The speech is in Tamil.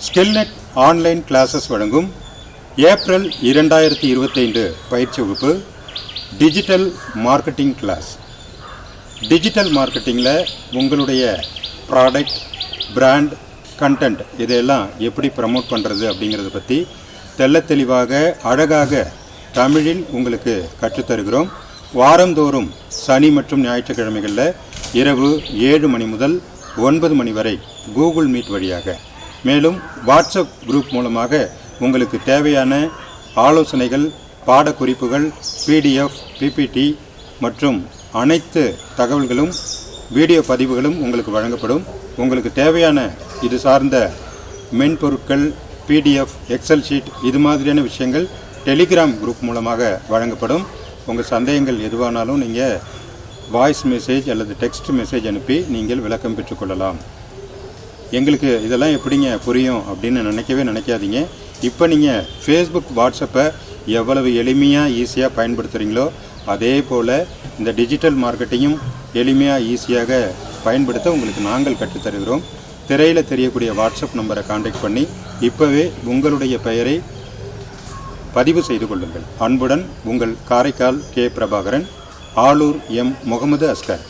ஸ்கில்நெட் ஆன்லைன் கிளாஸஸ் வழங்கும் ஏப்ரல் 2025 பயிற்சி வகுப்பு டிஜிட்டல் மார்க்கெட்டிங் கிளாஸ். டிஜிட்டல் மார்க்கெட்டிங்கில் உங்களுடைய ப்ராடக்ட், பிராண்ட், கண்டென்ட் இதையெல்லாம் எப்படி ப்ரமோட் பண்ணுறது அப்படிங்கிறத பற்றி தெளிவாக அழகாக தமிழில் உங்களுக்கு கற்றுத்தருகிறோம். வாரந்தோறும் சனி மற்றும் ஞாயிற்றுக்கிழமைகளில் இரவு 7 மணி முதல் 9 மணி வரை கூகுள் மீட் வழியாக, மேலும் வாட்ஸ்அப் குரூப் மூலமாக உங்களுக்கு தேவையான ஆலோசனைகள், பாடக்குறிப்புகள், PDF, PPT மற்றும் அனைத்து தகவல்களும் வீடியோ பதிவுகளும் உங்களுக்கு வழங்கப்படும். உங்களுக்கு தேவையான இது சார்ந்த மென்பொருட்கள், PDF, எக்ஸல் ஷீட் இது மாதிரியான விஷயங்கள் டெலிகிராம் குரூப் மூலமாக வழங்கப்படும். உங்கள் சந்தேகங்கள் எதுவானாலும் நீங்கள் வாய்ஸ் மெசேஜ் அல்லது டெக்ஸ்ட் மெசேஜ் அனுப்பி நீங்கள் விளக்கம் பெற்றுக்கொள்ளலாம். எங்களுக்கு இதெல்லாம் எப்படிங்க புரியும் அப்படின்னு நினைக்காதீங்க. இப்போ நீங்கள் ஃபேஸ்புக், வாட்ஸ்அப்பை எவ்வளவு எளிமையாக ஈஸியாக பயன்படுத்துகிறீங்களோ அதே போல் இந்த டிஜிட்டல் மார்க்கெட்டிங்கும் எளிமையாக ஈஸியாக பயன்படுத்த உங்களுக்கு நாங்கள் கற்றுத்தருகிறோம். திரையில் தெரியக்கூடிய வாட்ஸ்அப் நம்பரை கான்டாக்ட் பண்ணி இப்போவே உங்களுடைய பெயரை பதிவு செய்து கொள்ளுங்கள். அன்புடன் உங்கள் காரைக்கால் கே. பிரபாகரன், ஆலூர் எம். முகமது அஸ்கர்.